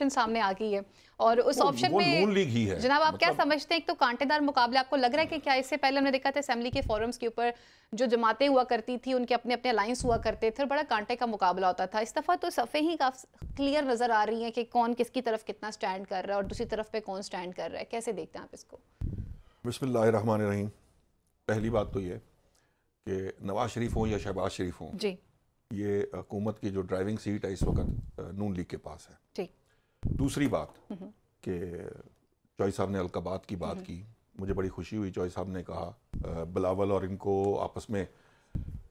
سامنے آ گئی ہے اور اس آپشن میں نون لیگ ہی ہے. جناب آپ کیا سمجھتے ہیں؟ ایک تو کانٹے دار مقابلہ آپ کو لگ رہا ہے کہ کیا اس سے پہلے ہم نے دیکھا تھا اسمبلی کے فورمز کے اوپر جو جماعتیں ہوا کرتی تھی ان کے اپنے اپنے الائنس ہوا کرتے تھے اور بڑا کانٹے کا مقابلہ ہوتا تھا. اس دفعہ تو صفیں ہی کلیئر نظر آ رہی ہیں کہ کون کس کی طرف کتنا سٹینڈ کر رہا ہے اور دوسری طرف پہ کون سٹینڈ کر رہا ہے. کیسے دیکھتے ہیں آپ اس کو؟ بسم اللہ الرحمن الرحیم. پہلی بات تو یہ کہ نواز شریف ہوں یا شہباز شریف ہوں جی یہ حکومت کی جو ڈرائیونگ سیٹ ہے اس وقت نون لیگ کے پاس ہے. ٹھیک. دوسری بات کہ چوئی صاحب نے القابات کی بات کی, مجھے بڑی خوشی ہوئی. چوئی صاحب نے کہا بلاول اور ان کو آپس میں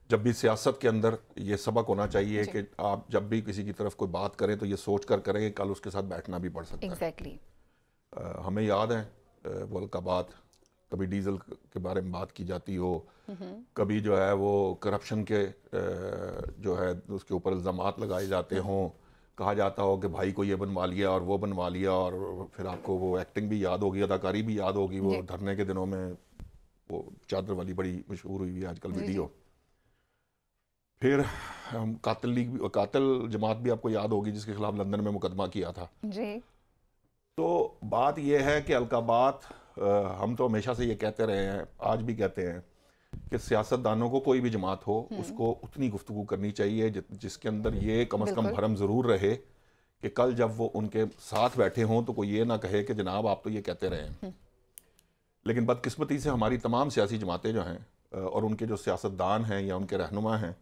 جب بھی سیاست کے اندر یہ سبق ہونا چاہیے کہ آپ جب بھی کسی کی طرف کوئی بات کریں تو یہ سوچ کر کریں کہ کل اس کے ساتھ بیٹھنا بھی پڑ سکتا ہے. ایگزیکٹلی. ہمیں یاد ہیں وہ القابات, کبھی ڈیزل کے بارے میں بات کی جاتی ہو, کبھی جو ہے وہ کرپشن کے جو ہے اس کے اوپر الزامات لگائے جاتے ہوں, کہا جاتا ہو کہ بھائی کو یہ بنوا لیا اور وہ بنوا لیا, اور پھر آپ کو وہ ایکٹنگ بھی یاد ہوگی, اداکاری بھی یاد ہوگی. وہ دھرنے کے دنوں میں وہ چادر والی بڑی مشہور ہوئی ہے آج کل ویڈیو. پھر قاتل جماعت بھی آپ کو یاد ہوگی جس کے خلاف لندن میں مقدمہ کیا تھا. جی. تو بات یہ ہے کہ القابات, ہم تو ہمیشہ سے یہ کہتے رہے ہیں, آج بھی کہتے ہیں کہ سیاستدانوں کو کوئی بھی جماعت ہو اس کو اتنی گفتگو کرنی چاہیے جس کے اندر یہ کم از کم بھرم ضرور رہے کہ کل جب وہ ان کے ساتھ بیٹھے ہوں تو کوئی یہ نہ کہے کہ جناب آپ تو یہ کہتے رہے ہیں. لیکن بدقسمتی سے ہماری تمام سیاسی جماعتیں جو ہیں اور ان کے جو سیاستدان ہیں یا ان کے رہنما ہیں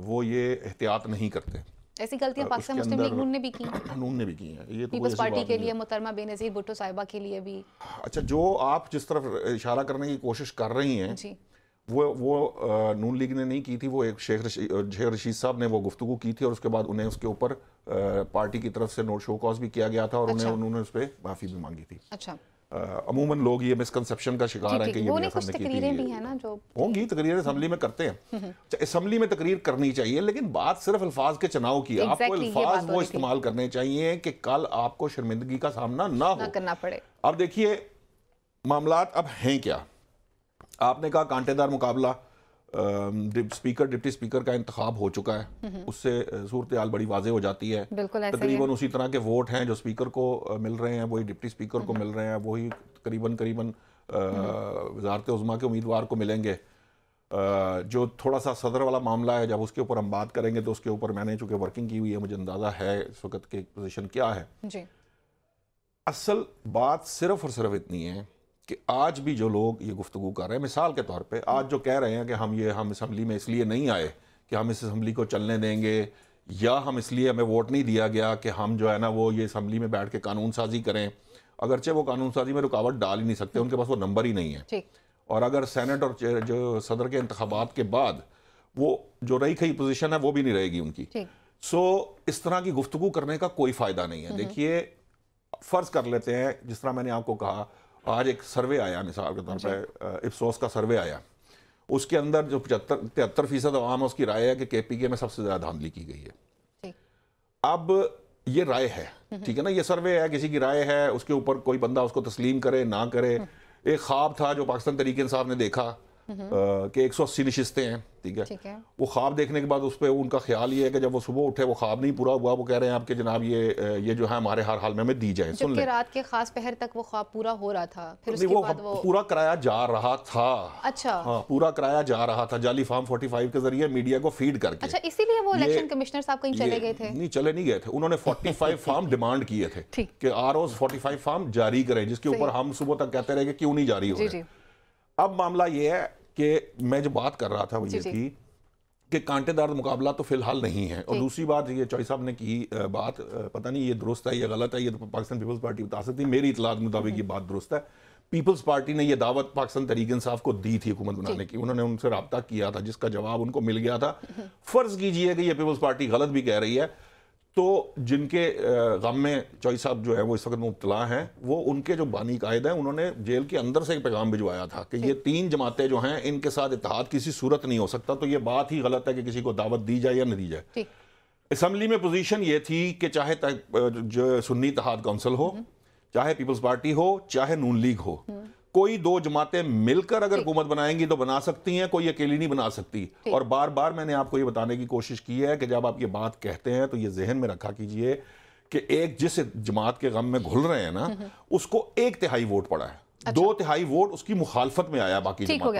وہ یہ احتیاط نہیں کرتے. ایسی غلطیاں پاکستان مسلم لیگ نون نے بھی کی. نون نے بھی کی ہیں. یہ تو پیپلز پارٹی کے لیے, محترمہ بے نظیر بھٹو صاحبہ کے لیے بھی. اچھا, جو آپ جس طرف اشارہ کرنے کی کوشش کر رہی ہیں وہ نون لیگ نے نہیں کی تھی. وہ ایک شیخ رشید صاحب نے وہ گفتگو کی تھی اور اس کے بعد انہیں اس کے اوپر پارٹی کی طرف سے نوٹ شو کاز بھی کیا گیا تھا اور انہوں نے اس پہ معافی بھی مانگی تھی. اچھا. عموماً لوگ یہ مسکنسیپشن کا شکار ہیں کہ یہ میرا سامنے کی تقریریں بھی ہیں نا جو ہوں گی, تقریریں اسمبلی میں کرتے ہیں. اسمبلی میں تقریر کرنی چاہیے لیکن بات صرف الفاظ کے چناؤ کی. آپ کو الفاظ وہ استعمال کرنے چاہیے کہ کل آپ کو شرمندگی کا سامنا نہ کرنا پڑے. اب دیکھیے معاملات اب ہیں کیا. آپ نے کہا کانٹے دار مقابلہ, ڈپٹی اسپیکر کا انتخاب ہو چکا ہے, اس سے صورتحال بڑی واضح ہو جاتی ہے. تقریباً اسی طرح کے ووٹ ہیں جو اسپیکر کو مل رہے ہیں وہی ڈپٹی اسپیکر کو مل رہے ہیں, وہی قریباً وزارت عظمیٰ کے امیدوار کو ملیں گے. جو تھوڑا سا صدر والا معاملہ ہے جب اس کے اوپر ہم بات کریں گے تو اس کے اوپر میں نے چونکہ ورکنگ کی ہوئی ہے مجھے اندازہ ہے اس وقت کی پوزیشن کیا ہے. اصل بات صرف اور صرف اتنی ہے کہ آج بھی جو لوگ یہ گفتگو کر رہے ہیں, مثال کے طور پہ آج جو کہہ رہے ہیں کہ ہم اسمبلی میں اس لیے نہیں آئے کہ ہم اس اسمبلی کو چلنے دیں گے, یا ہم اس لیے ہمیں ووٹ نہیں دیا گیا کہ ہم جو ہے نا وہ یہ اسمبلی میں بیٹھ کے قانون سازی کریں, اگرچہ وہ قانون سازی میں رکاوٹ ڈال ہی نہیں سکتے, ان کے پاس وہ نمبر ہی نہیں ہے. اور اگر سینٹ اور جو صدر کے انتخابات کے بعد وہ جو رہی کھئی پوزیشن ہے وہ بھی نہیں رہے گی ان کی. سو اس طرح کی گفتگو کرنے کا کوئی فائدہ نہیں ہے. دیکھیے فرض کر لیتے ہیں جس طرح میں نے آپ کو کہا, آج ایک سروے آیا مثال کے طور پہ اپسوس کا سروے آیا, اس کے اندر جو 73% عوام اس کی رائے ہے کہ کے پی کے میں سب سے زیادہ دھاندلی کی گئی ہے. اب یہ رائے ہے, ٹھیک ہے نا, یہ سروے ہے, کسی کی رائے ہے, اس کے اوپر کوئی بندہ اس کو تسلیم کرے نہ کرے. ایک خواب تھا جو پاکستان تحریک انصاف نے دیکھا کہ 180 نشستیں ہیں, ٹھیک ہے. وہ خواب دیکھنے کے بعد اس پہ ان کا خیال یہ ہے کہ جب وہ صبح اٹھے وہ خواب نہیں پورا ہوا, وہ کہہ رہے ہیں آپ کہ جناب یہ جو ہے ہمارے ہر حال میں ہمیں دی جائے. جبکہ رات کے خاص پہر تک وہ خواب پورا ہو رہا تھا, پھر اس کے بعد وہ پورا کرایا جا رہا تھا. اچھا. ہاں, پورا کرایا جا رہا تھا جعلی فارم 45 کے ذریعے میڈیا کو فیڈ کر کے. اچھا, اسی لیے وہ الیکشن کمشنر صاحب کہیں چلے گئے تھے؟ نہیں, چلے نہیں گئے تھے. انہوں نے 45 فارم ڈیمانڈ کیے تھے کہ آرOز 45 فارم جاری کریں, جس کے اوپر ہم صبح تک کہتے رہے کہ کیوں نہیں جاری ہو رہے. اب معاملہ یہ ہے کہ میں جو بات کر رہا تھا وہ یہ تھی کہ کانٹے دار مقابلہ تو فی الحال نہیں ہے. اور دوسری بات یہ چوئی صاحب نے کی بات, پتہ نہیں یہ درست ہے یا غلط ہے, یہ تو پاکستان پیپلز پارٹی بتا سکتی. میری اطلاعات مطابق یہ بات درست ہے. پیپلز پارٹی نے یہ دعوت پاکستان تحریک انصاف کو دی تھی حکومت بنانے کی, انہوں نے ان سے رابطہ کیا تھا جس کا جواب ان کو مل گیا تھا. فرض کیجئے کہ یہ پیپلز پارٹی غلط بھی کہہ رہی ہے, تو جن کے غم میں چوئی صاحب جو ہے وہ اس وقت مبتلا ہیں, وہ ان کے جو بانی قائد ہیں انہوں نے جیل کے اندر سے ایک پیغام بھجوایا تھا کہ یہ 3 جماعتیں جو ہیں ان کے ساتھ اتحاد کسی صورت نہیں ہو سکتا. تو یہ بات ہی غلط ہے کہ کسی کو دعوت دی جائے یا نہ دی جائے. اسمبلی میں پوزیشن یہ تھی کہ چاہے جو سنی اتحاد کونسل ہو, چاہے پیپلز پارٹی ہو, چاہے نون لیگ ہو, کوئی 2 جماعتیں مل کر اگر حکومت بنائیں گی تو بنا سکتی ہیں, کوئی اکیلی نہیں بنا سکتی. اور بار بار میں نے آپ کو یہ بتانے کی کوشش کی ہے کہ جب آپ یہ بات کہتے ہیں تو یہ ذہن میں رکھا کیجئے کہ ایک جس جماعت کے غم میں گھل رہے ہیں نا اس کو 1/3 ووٹ پڑا ہے، 2/3 ووٹ اس کی مخالفت میں آیا باقی جماعتوں